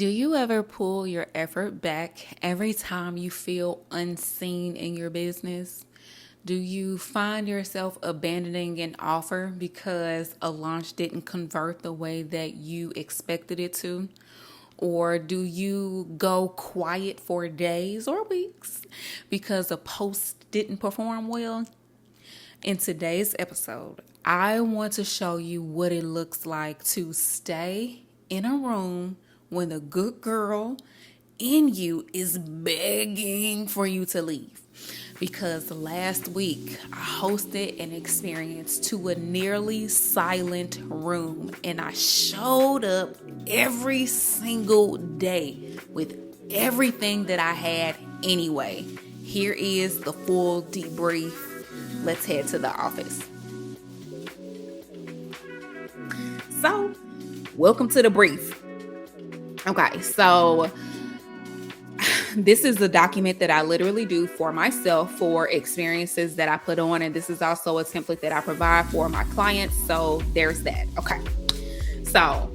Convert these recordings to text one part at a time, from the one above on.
Do you ever pull your effort back every time you feel unseen in your business? Do you find yourself abandoning an offer because a launch didn't convert the way that you expected it to? Or do you go quiet for days or weeks because a post didn't perform well? In today's episode, I want to show you what it looks like to stay in a room when the good girl in you is begging for you to leave. Because last week I hosted an experience to a nearly silent room and I showed up every single day with everything that I had anyway. Here is the full debrief. Let's head to the office. So, welcome to the brief. Okay, so this is the document that I literally do for myself for experiences that I put on. And this is also a template that I provide for my clients. So there's that. Okay. So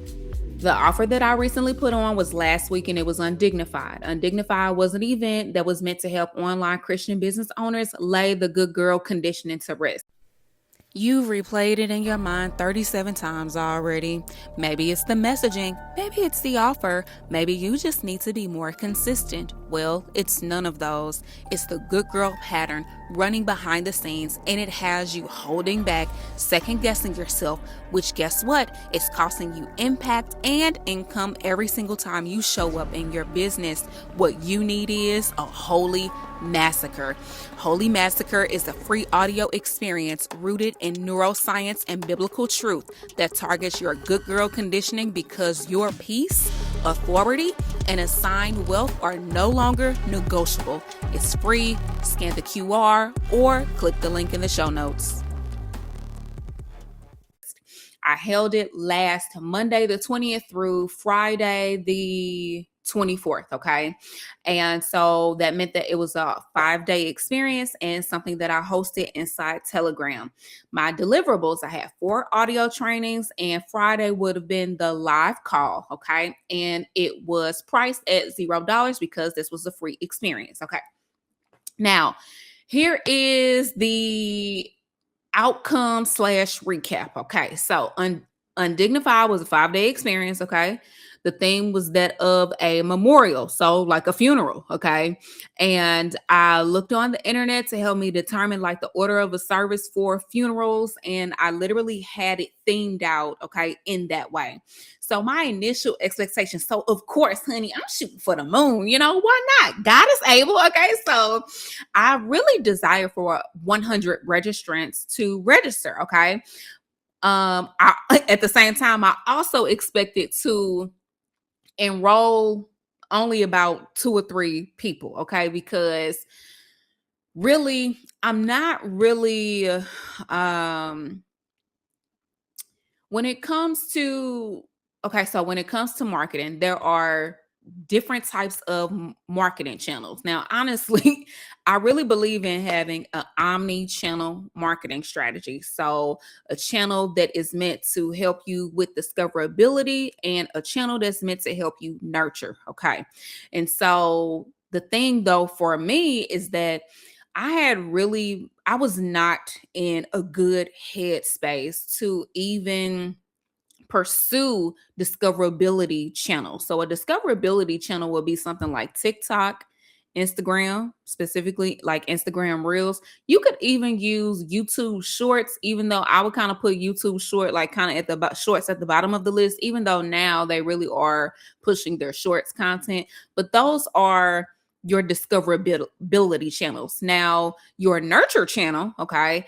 the offer that I recently put on was last week and it was Undignified. Undignified was an event that was meant to help online Christian business owners lay the good girl conditioning to rest. You've replayed it in your mind 37 times already. Maybe it's the messaging, maybe it's the offer, maybe you just need to be more consistent. Well, it's none of those. It's the good girl pattern running behind the scenes, and it has you holding back, second guessing yourself, which guess what? It's costing you impact and income every single time you show up in your business. What you need is a holy massacre. Holy Massacre is a free audio experience rooted in neuroscience and biblical truth that targets your good girl conditioning because your peace, authority, and assigned wealth are no longer negotiable. It's free. Scan the QR or click the link in the show notes. I held it last Monday the 20th through Friday the 24th, okay? And so that meant that it was a 5-day experience and something that I hosted inside Telegram. My deliverables, I had 4 audio trainings and Friday would have been the live call, okay? And it was priced at $0 because this was a free experience, okay? Now, here is the outcome / recap. Okay. So Undignified was a 5-day experience. Okay. The theme was that of a memorial. So like a funeral. Okay. And I looked on the internet to help me determine like the order of a service for funerals. And I literally had it themed out. Okay. In that way. So my initial expectation. So of course, honey, I'm shooting for the moon. Why not? God is able. Okay. So I really desire for 100 registrants to register. Okay. At the same time, I also expected to enroll only about 2 or 3 people. Okay. Because really, I'm not really, when it comes to marketing, there are different types of marketing channels. Now, honestly, I really believe in having an omni-channel marketing strategy. So a channel that is meant to help you with discoverability and a channel that's meant to help you nurture. Okay. And so the thing though, for me is that I was not in a good headspace to even pursue discoverability channels. So a discoverability channel would be something like TikTok, Instagram, specifically like Instagram Reels. You could even use YouTube Shorts, even though I would kind of put YouTube Short like kind of at the shorts at the bottom of the list, even though now they really are pushing their shorts content. But those are your discoverability channels. Now, your nurture channel, okay,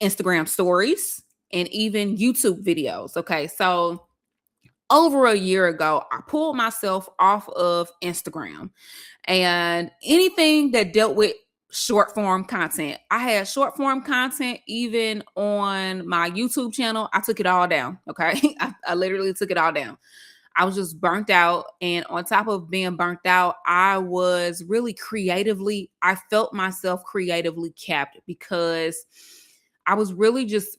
Instagram stories, and even YouTube videos. Okay. So over a year ago, I pulled myself off of Instagram and anything that dealt with short form content. I had short form content even on my YouTube channel. I took it all down. Okay. I literally took it all down. I was just burnt out. And on top of being burnt out, I felt myself creatively capped because I was really just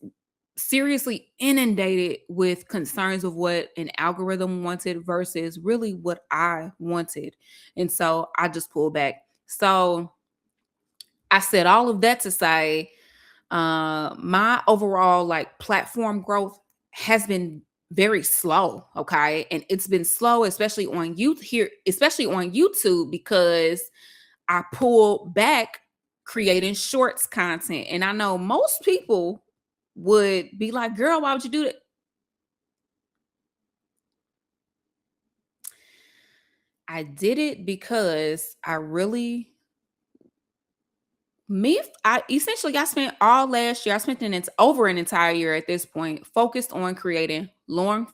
seriously inundated with concerns of what an algorithm wanted versus really what I wanted. And so I just pulled back. So I said all of that to say, my overall like platform growth has been very slow. Okay. And it's been slow, especially on youth here, especially on YouTube, because I pulled back creating shorts content. And I know most people would be like, girl, why would you do that? I did it because I really I essentially I spent all last year. I spent over an entire year at this point focused on creating long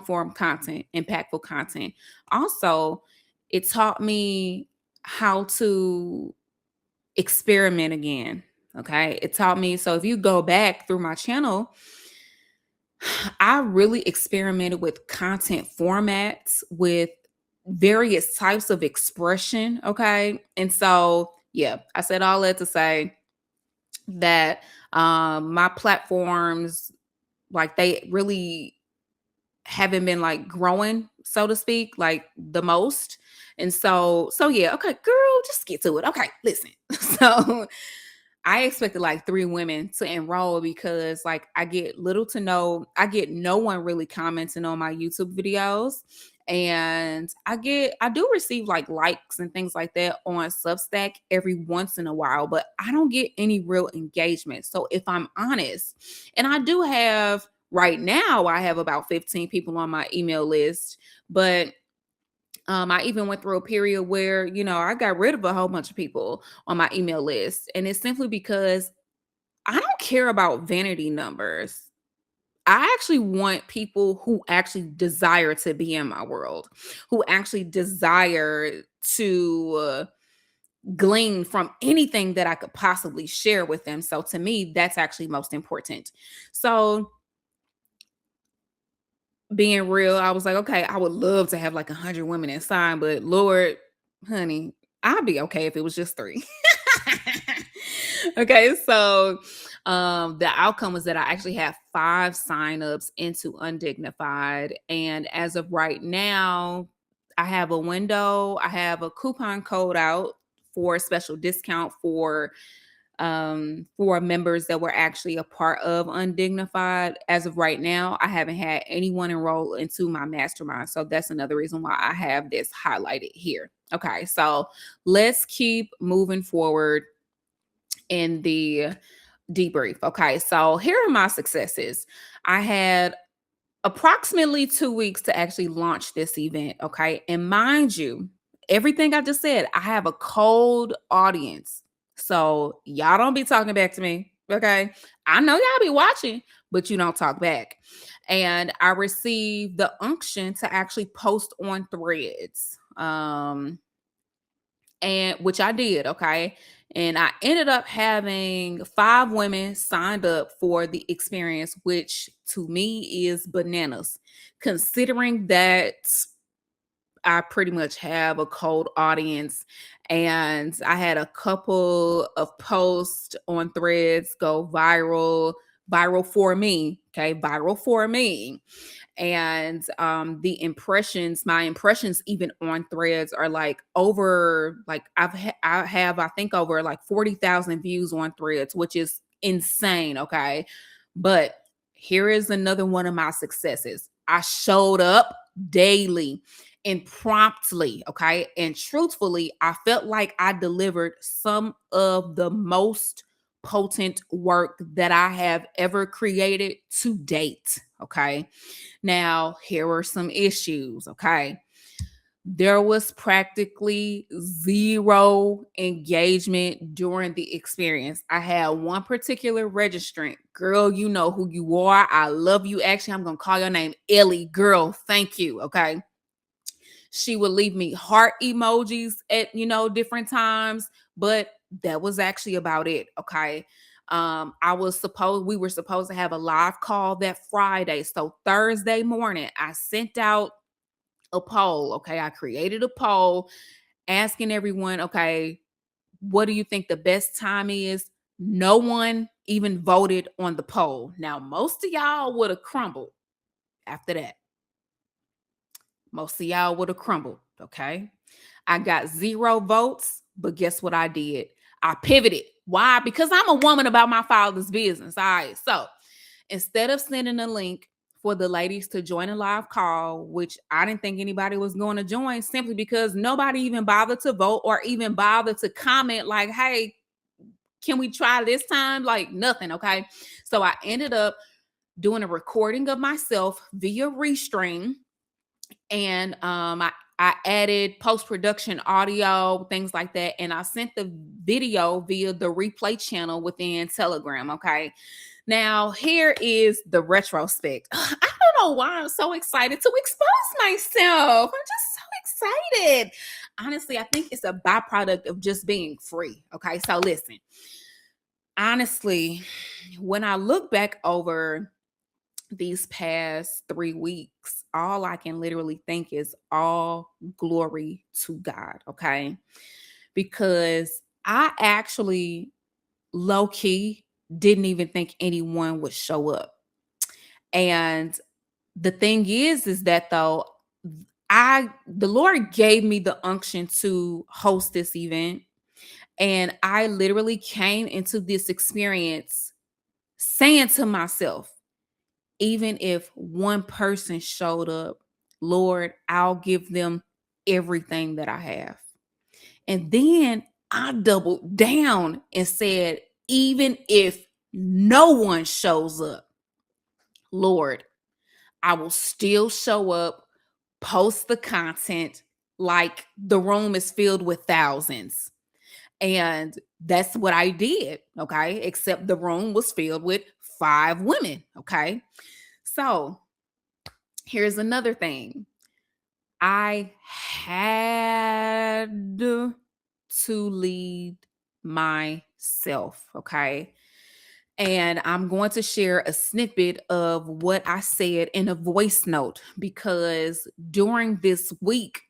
form content, impactful content. Also, it taught me how to experiment again. Okay, it taught me. So if you go back through my channel, I really experimented with content formats, with various types of expression. Okay. And so, yeah, I said all that to say that my platforms, like, they really haven't been like growing, so to speak, like the most. And so yeah, okay, girl, just get to it. Okay, listen. So I expected like 3 women to enroll because like I get no one really commenting on my YouTube videos. And I do receive like likes and things like that on Substack every once in a while, but I don't get any real engagement. So if I'm honest, and I do have right now, I have about 15 people on my email list, but I even went through a period where, I got rid of a whole bunch of people on my email list. And it's simply because I don't care about vanity numbers. I actually want people who actually desire to be in my world, who actually desire to glean from anything that I could possibly share with them. So to me, that's actually most important. So being real, I was like, okay, I would love to have like 100 women inside, but Lord, honey, I'd be okay if it was just 3. Okay, so the outcome was that I actually have 5 signups into Undignified. And as of right now, I have a window, I have a coupon code out for a special discount for members that were actually a part of Undignified. As of right now, I haven't had anyone enroll into my mastermind. So that's another reason why I have this highlighted here. Okay, so let's keep moving forward in the debrief. Okay, so here are my successes. I had approximately 2 weeks to actually launch this event. Okay, and mind you, everything I just said, I have a cold audience. So y'all don't be talking back to me. Okay, I know y'all be watching, but you don't talk back. And I received the unction to actually post on threads. And which I did, okay? And I ended up having 5 women signed up for the experience, which to me is bananas, considering that I pretty much have a cold audience. And I had a couple of posts on threads go viral for me, okay? Viral for me. And my impressions even on threads are like over, like I have I think over like 40,000 views on threads, which is insane. Okay, but here is another one of my successes. I showed up daily and promptly. Okay, and truthfully, I felt like I delivered some of the most potent work that I have ever created to date. Okay, now, here were some issues, okay? There was practically zero engagement during the experience. I had one particular registrant. Girl, you know who you are. I love you. Actually, I'm going to call your name Ellie. Girl, thank you, okay? She would leave me heart emojis at, different times, but that was actually about it, okay? We were supposed to have a live call that Friday. So Thursday morning, I sent out a poll. Okay. I created a poll asking everyone, okay, what do you think the best time is? No one even voted on the poll. Now, most of y'all would have crumbled after that. Most of y'all would have crumbled, okay? I got 0 votes, but guess what I did? I pivoted. Why? Because I'm a woman about my father's business. All right. So instead of sending a link for the ladies to join a live call, which I didn't think anybody was going to join simply because nobody even bothered to vote or even bothered to comment like, hey, can we try this time? Like nothing. Okay. So I ended up doing a recording of myself via Restream. And I added post-production audio, things like that. And I sent the video via the replay channel within Telegram. Okay. Now, here is the retrospect. I don't know why I'm so excited to expose myself. I'm just so excited. Honestly, I think it's a byproduct of just being free. Okay. So listen, honestly, when I look back over these past 3 weeks, all I can literally think is all glory to God, okay? Because I actually low key didn't even think anyone would show up. And the thing is that though, the Lord gave me the unction to host this event. And I literally came into this experience saying to myself, even if one person showed up, Lord, I'll give them everything that I have. And then I doubled down and said, even if no one shows up, Lord, I will still show up, post the content like the room is filled with thousands. And that's what I did. Okay. Except the room was filled with 5 women. Okay. So here's another thing. I had to lead myself, okay? And I'm going to share a snippet of what I said in a voice note because during this week,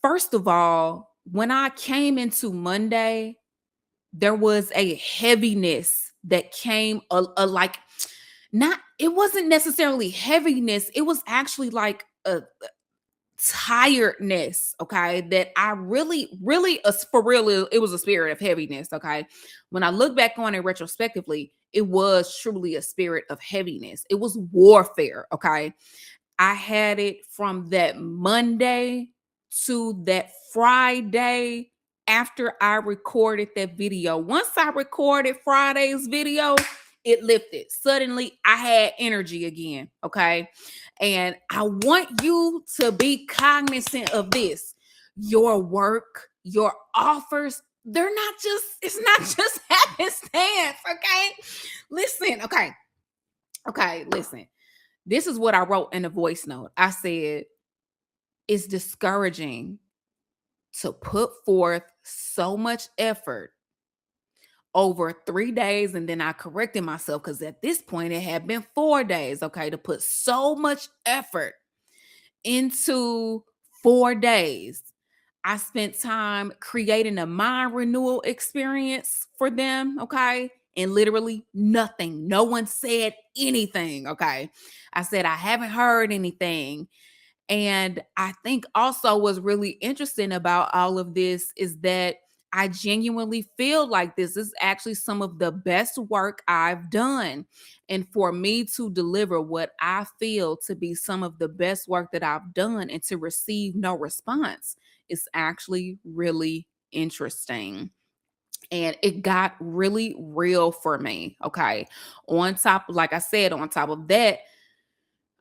first of all, when I came into Monday, there was a heaviness that came like not it wasn't necessarily heaviness, it was actually like a tiredness, okay, that I really for real, it was a spirit of heaviness, okay. When I look back on it retrospectively, it was truly a spirit of heaviness. It was warfare, okay. I had it from that Monday to that Friday after I recorded that video. Once I recorded Friday's video, it lifted. Suddenly, I had energy again. Okay. And I want you to be cognizant of this. Your work, your offers, it's not just happenstance. Okay. Listen. Okay. Listen. This is what I wrote in a voice note. I said, it's discouraging to put forth so much effort over 3 days. And then I corrected myself because at this point it had been 4 days, okay, to put so much effort into 4 days. I spent time creating a mind renewal experience for them, okay? And literally nothing. No one said anything, okay? I said, I haven't heard anything. And I think also what's really interesting about all of this is that I genuinely feel like this is actually some of the best work I've done. And for me to deliver what I feel to be some of the best work that I've done and to receive no response is actually really interesting. And it got really real for me. Okay. On top, like I said, on top of that,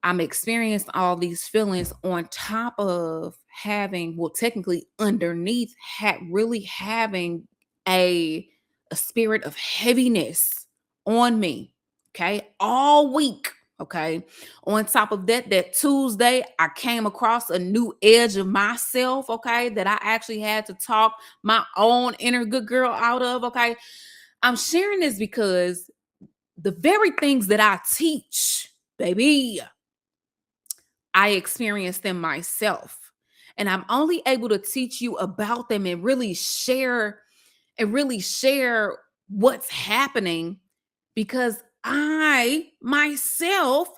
I'm experiencing all these feelings on top of having, well, technically underneath, really having a, a spirit of heaviness on me. Okay. All week. Okay. On top of that, that Tuesday, I came across a new edge of myself. Okay. That I actually had to talk my own inner good girl out of. Okay. I'm sharing this because the very things that I teach, baby, I experienced them myself. And I'm only able to teach you about them and really share what's happening because I myself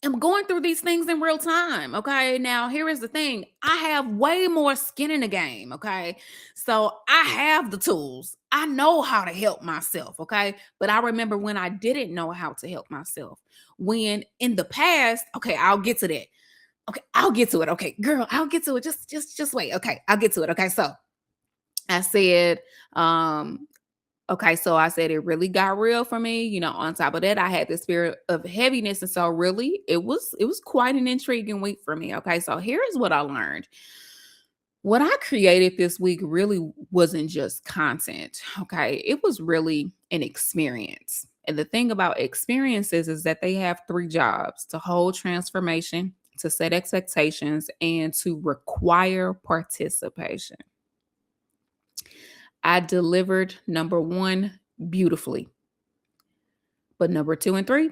am going through these things in real time. Okay. Now, here is the thing, I have way more skin in the game. Okay. So I have the tools, I know how to help myself. Okay. But I remember when I didn't know how to help myself, when in the past, okay, I'll get to that. Okay, I'll get to it. Okay, girl, I'll get to it. Just wait. Okay, I'll get to it. Okay, so I said, um, okay, so I said it really got real for me. On top of that, I had the spirit of heaviness. And so really it was quite an intriguing week for me. Okay, so here's what I learned. What I created this week really wasn't just content. Okay, it was really an experience. And the thing about experiences is that they have three jobs: to hold transformation, to set expectations, and to require participation. I delivered number one beautifully, but number two and three,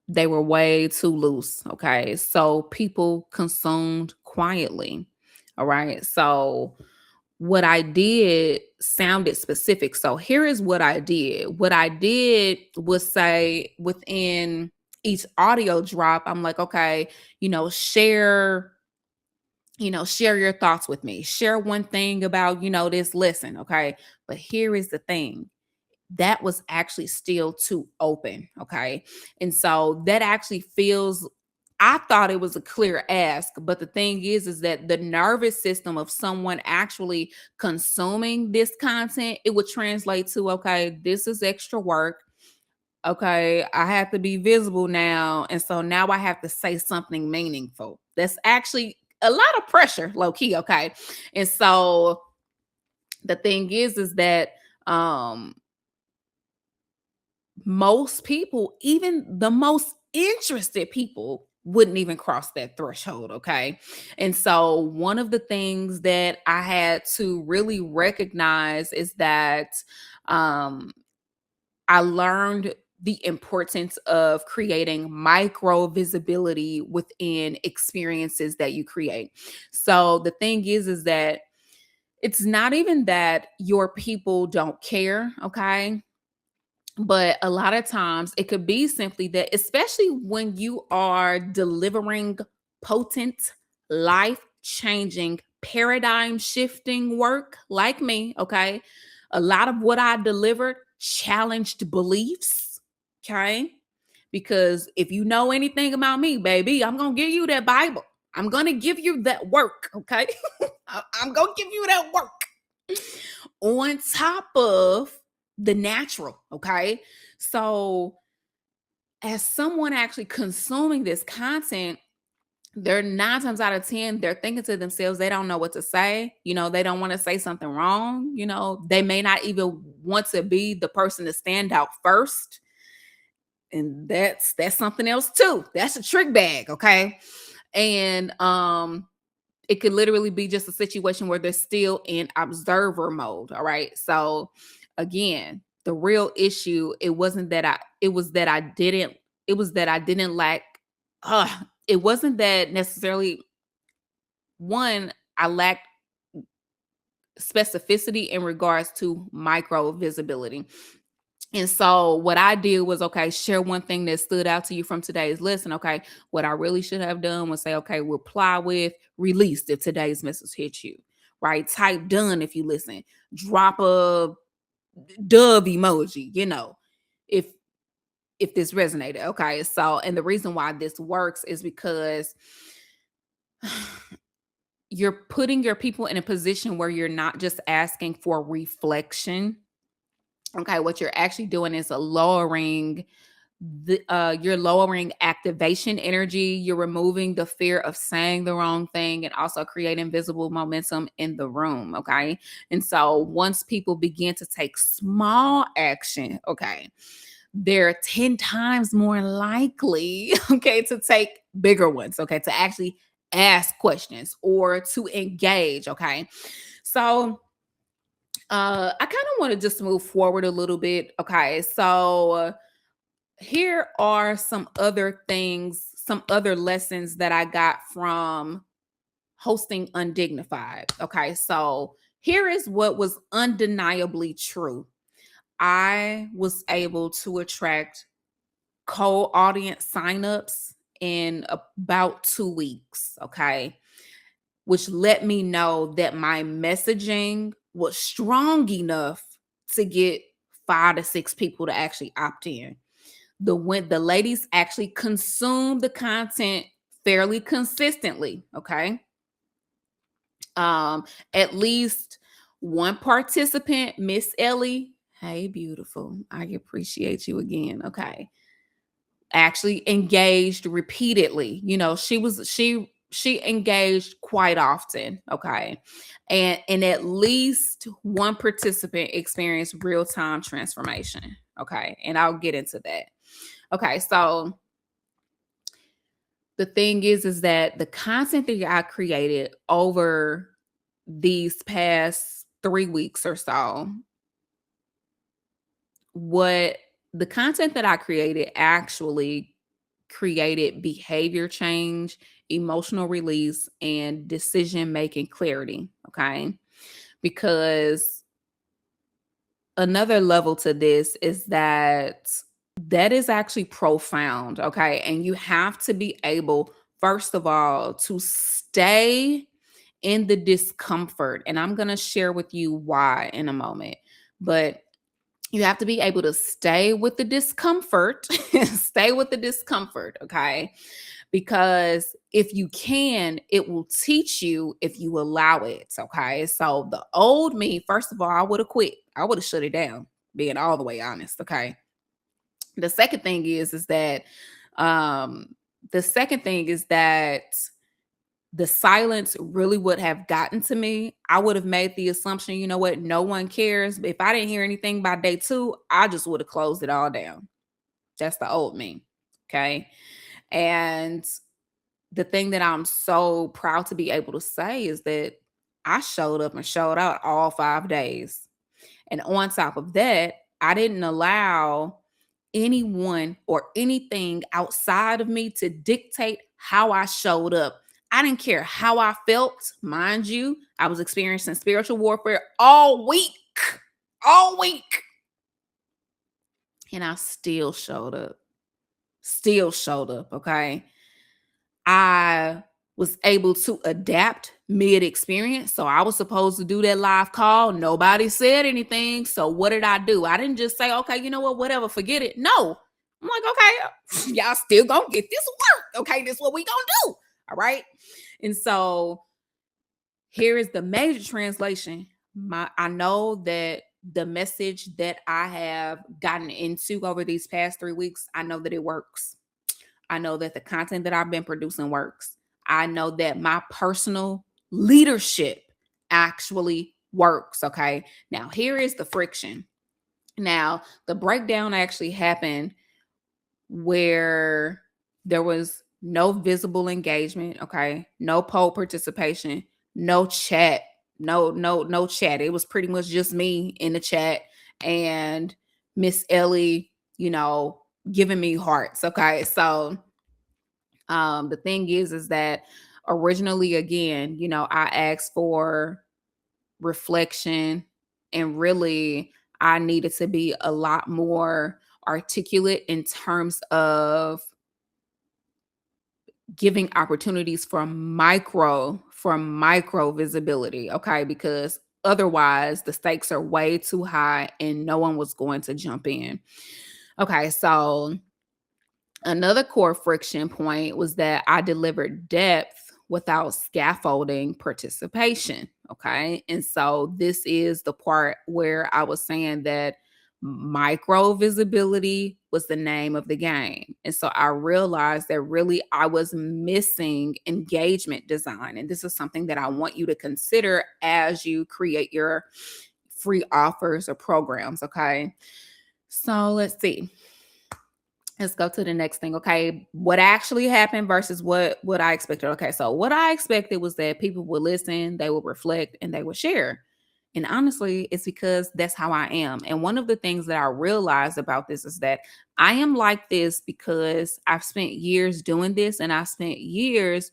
they were way too loose. Okay. So people consumed quietly. All right. So what I did sounded specific. So here is what I did. What I did was say within each audio drop, I'm like, okay, share, share your thoughts with me. Share one thing about, this lesson. Okay. But here is the thing, that was actually still too open. Okay. And so that actually feels, I thought it was a clear ask, but the thing is that the nervous system of someone actually consuming this content, it would translate to, okay, this is extra work. Okay, I have to be visible now. And so now I have to say something meaningful. That's actually a lot of pressure, low key. Okay. And so the thing is that um most people, even the most interested people, wouldn't even cross that threshold. Okay. And so, one of the things that I had to really recognize is that um, I learned the importance of creating micro visibility within experiences that you create. So, the thing is that it's not even that your people don't care. Okay, but a lot of times it could be simply that, especially when you are delivering potent, life changing, paradigm shifting work like me, okay? A lot of what I delivered challenged beliefs, okay? Because if you know anything about me, baby, I'm going to give you that Bible. I'm going to give you that work, okay? I'm going to give you that work on top of the natural. Okay. So, as someone actually consuming this content, they're 9 times out of 10, they're thinking to themselves, they don't know what to say. They don't want to say something wrong. They may not even want to be the person to stand out first. And that's something else too. That's a trick bag. Okay. And it could literally be just a situation where they're still in observer mode. All right. So again, the real issue, it was that I didn't lack, it wasn't that necessarily, one, I lacked specificity in regards to micro visibility. And so what I did was, okay, share one thing that stood out to you from today's lesson. Okay. What I really should have done was say, okay, reply with released if today's message hits you. Right. Type done if you listen. Drop a dove emoji, if this resonated. Okay. So, and the reason why this works is because you're putting your people in a position where you're not just asking for reflection. Okay, what you're actually doing is you're lowering activation energy. You're removing the fear of saying the wrong thing and also creating visible momentum in the room. Okay. And so once people begin to take small action, okay, they're 10 times more likely, okay, to take bigger ones, okay, to actually ask questions or to engage. Okay. So I kind of want to just move forward a little bit. Okay. So here are some other things, some other lessons that I got from hosting Undignified. Okay. So here is what was undeniably true. I was able to attract cold audience signups in about 2 weeks. Okay. Which let me know that my messaging was strong enough to get 5 to 6 people to actually opt in. When the ladies actually consume the content fairly consistently, okay? At least one participant, Miss Ellie, hey beautiful, I appreciate you again, okay, actually engaged repeatedly. She engaged quite often, okay? And at least one participant experienced real-time transformation, okay? And I'll get into that. Okay, so the thing is that the content that I created over these past 3 weeks or so, what the content that I created actually created behavior change, emotional release, and decision making clarity. Okay. Because another level to this is that is actually profound. Okay. And you have to be able, first of all, to stay in the discomfort. And I'm going to share with you why in a moment. But you have to be able to stay with the discomfort, stay with the discomfort, okay? Because if you can, it will teach you if you allow it, okay? So the old me, first of all, I would have quit. I would have shut it down, being all the way honest, okay? The second thing is that um the second thing is that the silence really would have gotten to me. I would have made the assumption, you know what, no one cares. If I didn't hear anything by day 2, I just would have closed it all down. That's the old me. Okay. And the thing that I'm so proud to be able to say is that I showed up and showed out all 5 days. And on top of that, I didn't allow anyone or anything outside of me to dictate how I showed up. I didn't care how I felt. Mind you, I was experiencing spiritual warfare all week. And I still showed up. Okay. I was able to adapt mid experience. So I was supposed to do that live call. Nobody said anything. So what did I do? I didn't just say, okay, you know what, whatever, forget it. No. I'm like, okay, y'all still gonna get this work. Okay, this is what we gonna do. All right. And so here is the major translation. I know that the message that I have gotten into over these past 3 weeks, I know that it works. I know that the content that I've been producing works. I know that my personal leadership actually works. Okay. Now, here is the friction. Now, the breakdown actually happened where there was no visible engagement. Okay. No poll participation, no chat, no chat. It was pretty much just me in the chat and Miss Ellie, giving me hearts. Okay. So, the thing is that originally, again, I asked for reflection, and really I needed to be a lot more articulate in terms of giving opportunities for micro visibility, okay? Because otherwise the stakes are way too high and no one was going to jump in. Okay, so another core friction point was that I delivered depth without scaffolding participation. Okay. And so this is the part where I was saying that micro visibility was the name of the game. And so I realized that really I was missing engagement design. And this is something that I want you to consider as you create your free offers or programs. Okay. So let's see. Let's go to the next thing. Okay. What actually happened versus what I expected. Okay. So what I expected was that people would listen, they would reflect, and they would share. And honestly, it's because that's how I am. And one of the things that I realized about this is that I am like this because I've spent years doing this, and I spent years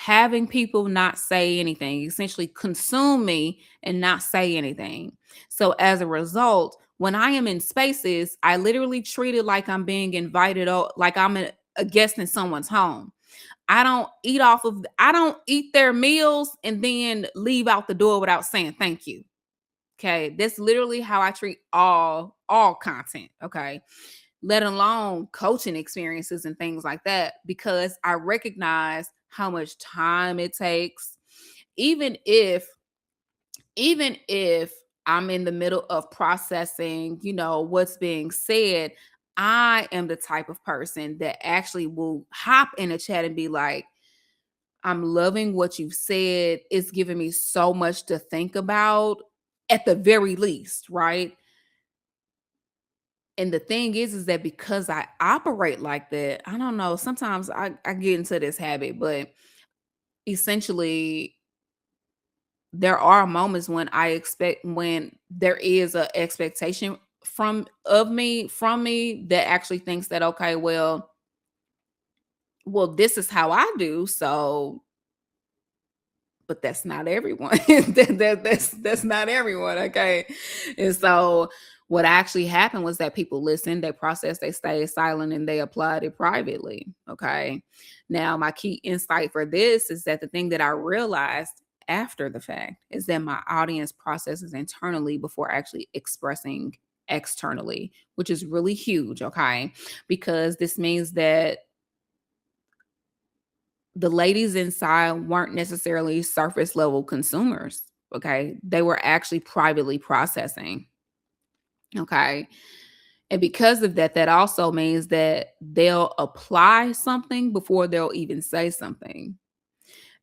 having people not say anything, essentially consume me and not say anything. So as a result, when I am in spaces, I literally treat it like I'm being invited, like I'm a guest in someone's home. I don't eat their meals and then leave out the door without saying thank you. Okay. That's literally how I treat all content. Okay. Let alone coaching experiences and things like that, because I recognize how much time it takes. Even if I'm in the middle of processing, what's being said, I am the type of person that actually will hop in a chat and be like, I'm loving what you've said. It's giving me so much to think about at the very least, right? And the thing is that because I operate like that, I don't know, sometimes I get into this habit, but essentially there are moments when there is a expectation from me that actually thinks that, okay, well, this is how I do. So, but that's not everyone. That's not everyone, okay? And so what actually happened was that people listened, they processed, they stayed silent, and they applied it privately, okay? Now, my key insight for this is that the thing that I realized after the fact is that my audience processes internally before actually expressing externally, which is really huge, okay? Because this means that the ladies inside weren't necessarily surface level consumers. Okay. They were actually privately processing. Okay. And because of that, that also means that they'll apply something before they'll even say something.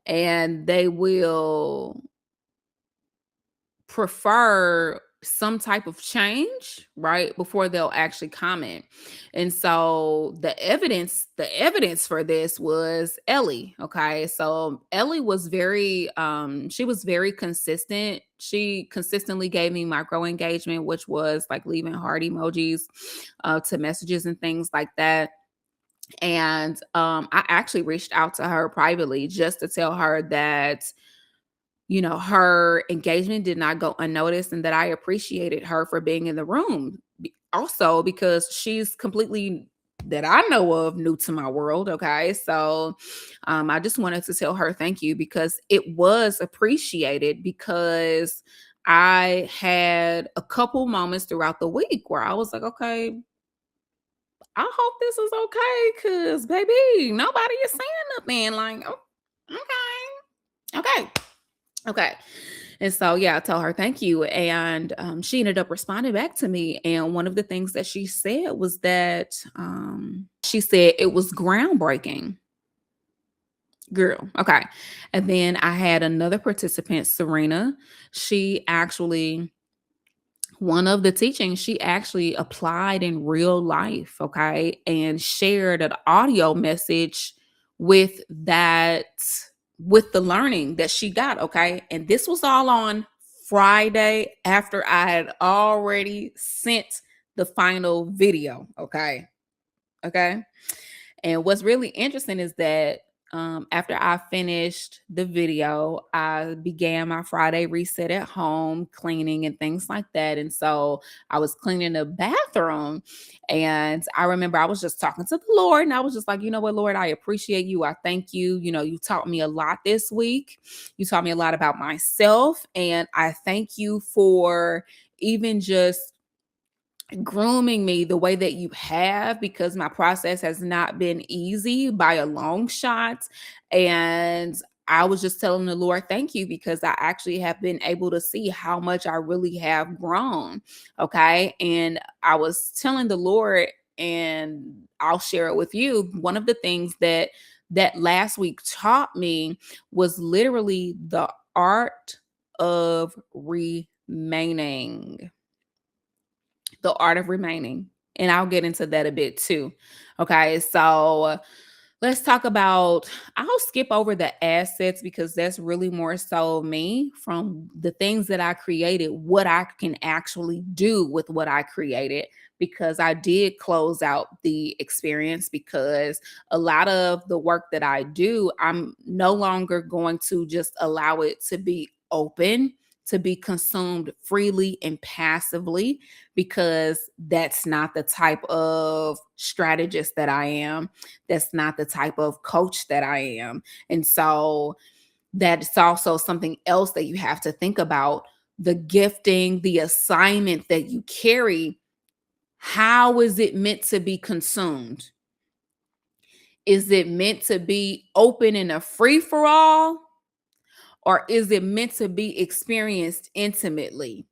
And they will prefer some type of change right before they'll actually comment. And so the evidence for this was Ellie. Okay, so Ellie was she was very consistent. She consistently gave me micro engagement, which was like leaving heart emojis to messages and things like that. And I actually reached out to her privately just to tell her that her engagement did not go unnoticed and that I appreciated her for being in the room. Also, because she's completely, that I know of, new to my world. Okay. So I just wanted to tell her thank you because it was appreciated, because I had a couple moments throughout the week where I was like, okay, I hope this is okay. Cause baby, nobody is saying nothing. Like, oh, okay. Okay. Okay. And so, yeah, I tell her thank you. And she ended up responding back to me. And one of the things that she said was that she said it was groundbreaking. Girl. Okay. And then I had another participant, Serena. She actually, one of the teachings, she actually applied in real life. Okay. And shared an audio message with that with the learning that she got. Okay. And this was all on Friday after I had already sent the final video. Okay. Okay. And what's really interesting is that after I finished the video, I began my Friday reset at home, cleaning and things like that. And so I was cleaning the bathroom. And I remember I was just talking to the Lord, and I was just like, you know what, Lord, I appreciate you. I thank you. You taught me a lot this week. You taught me a lot about myself. And I thank you for even just grooming me the way that you have, because my process has not been easy by a long shot. And I was just telling the Lord, thank you, because I actually have been able to see how much I really have grown. Okay. And I was telling the Lord, and I'll share it with you. One of the things that last week taught me was literally the art of remaining. The art of remaining. And I'll get into that a bit too. Okay. So Let's talk about, I'll skip over the assets because that's really more so me from the things that I created, what I can actually do with what I created, because I did close out the experience, because a lot of the work that I do, I'm no longer going to just allow it to be open, to be consumed freely and passively, because that's not the type of strategist that I am. That's not the type of coach that I am. And so that's also something else that you have to think about: the gifting, the assignment that you carry. How is it meant to be consumed? Is it meant to be open in a free for all? Or is it meant to be experienced intimately?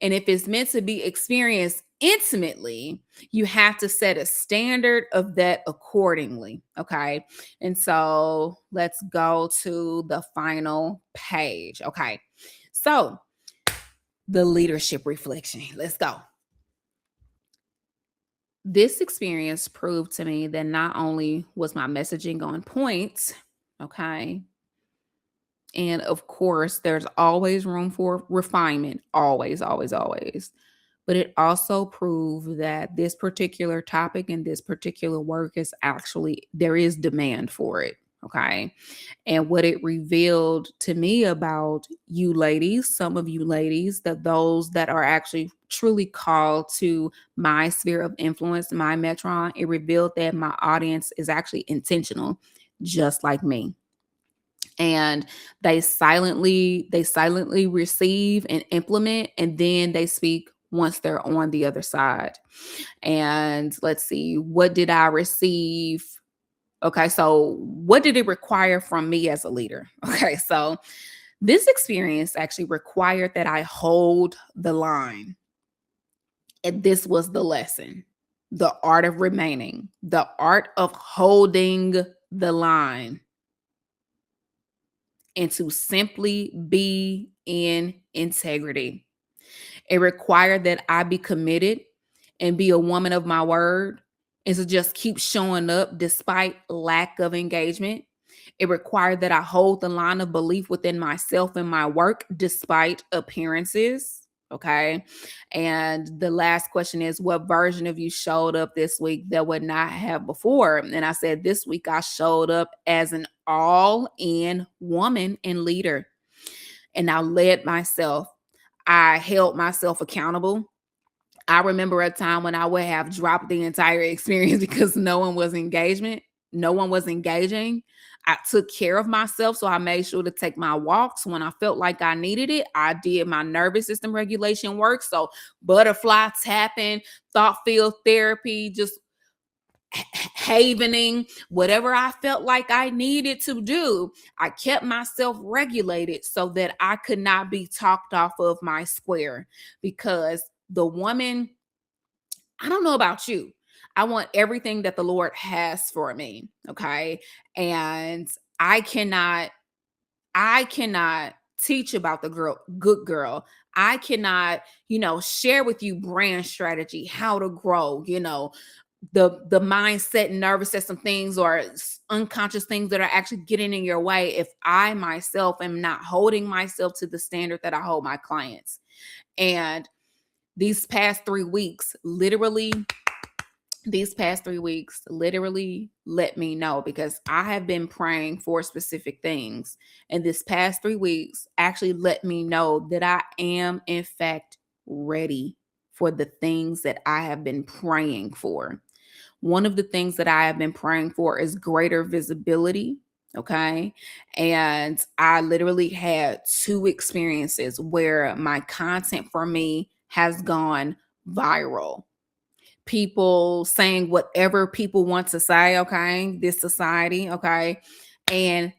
And if it's meant to be experienced intimately, you have to set a standard of that accordingly. Okay. And so let's go to the final page. Okay. So the leadership reflection. Let's go. This experience proved to me that not only was my messaging on point, okay, and of course, there's always room for refinement, always, always, always. But it also proved that this particular topic and this particular work is actually, there is demand for it. Okay. And what it revealed to me about you ladies, some of you ladies, that those that are actually truly called to my sphere of influence, my metron, it revealed that my audience is actually intentional, just like me. And they silently receive and implement, and then they speak once they're on the other side. And let's see, what did I receive? Okay, so what did it require from me as a leader? Okay, so this experience actually required that I hold the line. And this was the lesson: the art of remaining, the art of holding the line, and to simply be in integrity. It required that I be committed and be a woman of my word, and to just keep showing up despite lack of engagement. It required that I hold the line of belief within myself and my work despite appearances. Okay. And the last question is, what version of you showed up this week that would not have before? And I said, this week I showed up as an all in woman and leader. And I led myself. I held myself accountable. I remember a time when I would have dropped the entire experience because no one was engagement. No one was engaging. I took care of myself. So I made sure to take my walks when I felt like I needed it. I did my nervous system regulation work. So butterfly tapping, thought field therapy, just havening, whatever I felt like I needed to do. I kept myself regulated so that I could not be talked off of my square, because the woman, I don't know about you, I want everything that the Lord has for me. Okay. And I cannot, I cannot teach about the good girl. I cannot, share with you brand strategy, how to grow, the mindset and nervous system things, or unconscious things that are actually getting in your way, if I myself am not holding myself to the standard that I hold my clients. And these past 3 weeks, literally let me know, because I have been praying for specific things. And this past 3 weeks actually let me know that I am, in fact, ready for the things that I have been praying for. One of the things that I have been praying for is greater visibility. Okay. And I literally had 2 experiences where my content for me has gone viral. People saying whatever people want to say, okay, this society, okay. And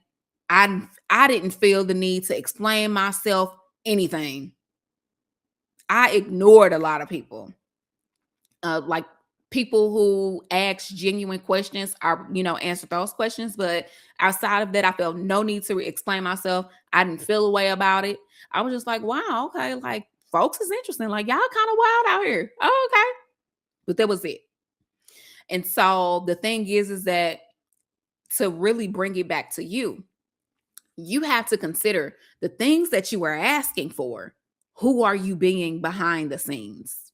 I didn't feel the need to explain myself anything. I ignored a lot of people. Like people who ask genuine questions, I answer those questions. But outside of that, I felt no need to explain myself. I didn't feel a way about it. I was just like, wow, okay, like folks is interesting. Like y'all kind of wild out here. Oh, okay. But that was it. And so the thing is that to really bring it back to you, you have to consider the things that you are asking for. Who are you being behind the scenes?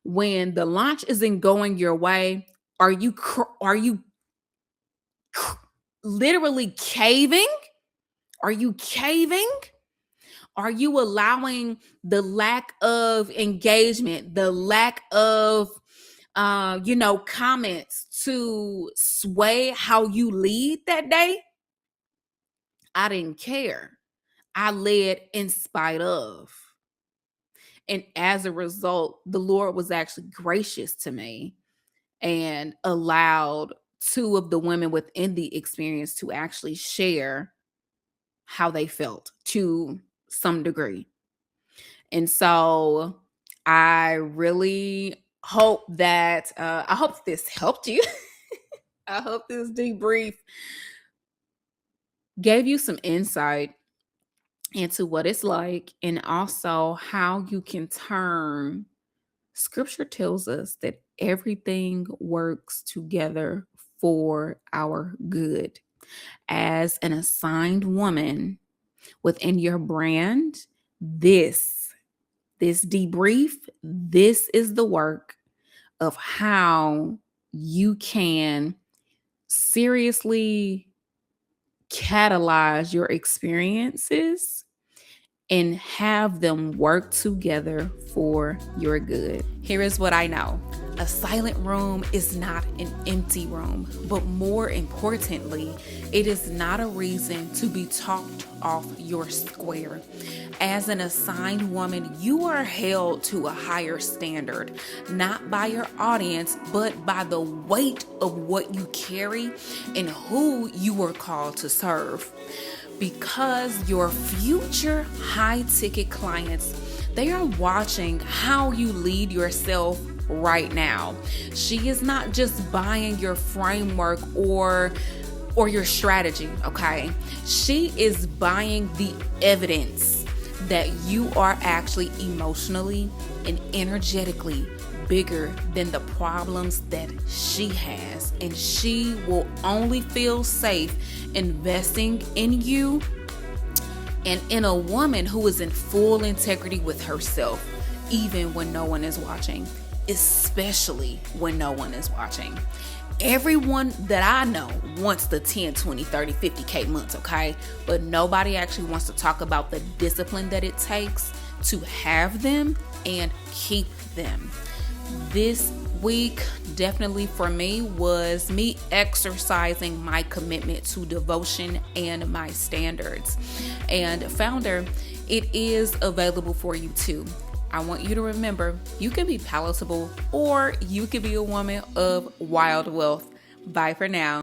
When the launch isn't going your way, are you literally caving? Are you caving? Are you allowing the lack of engagement, the lack of comments to sway how you lead that day? I didn't care. I led in spite of. And as a result, the Lord was actually gracious to me and allowed two of the women within the experience to actually share how they felt to some degree. And so I really hope that I hope this helped you. I hope this debrief gave you some insight into what it's like, and also how you can turn. Scripture tells us that everything works together for our good. As an assigned woman within your brand, this debrief, this is the work of how you can seriously catalyze your experiences and have them work together for your good. Here is what I know. A silent room is not an empty room, but more importantly, it is not a reason to be talked off your square. As an assigned woman, you are held to a higher standard, not by your audience, but by the weight of what you carry and who you are called to serve. Because your future high-ticket clients, they are watching how you lead yourself right now. She is not just buying your framework or your strategy, okay? She is buying the evidence that you are actually emotionally and energetically bigger than the problems that she has, and she will only feel safe investing in you and in a woman who is in full integrity with herself, even when no one is watching, especially when no one is watching. Everyone that I know wants the 10, 20, 30, 50K months, okay? But nobody actually wants to talk about the discipline that it takes to have them and keep them. This week, definitely for me, was me exercising my commitment to devotion and my standards. And founder, it is available for you too. I want you to remember, you can be palatable or you can be a woman of wild wealth. Bye for now.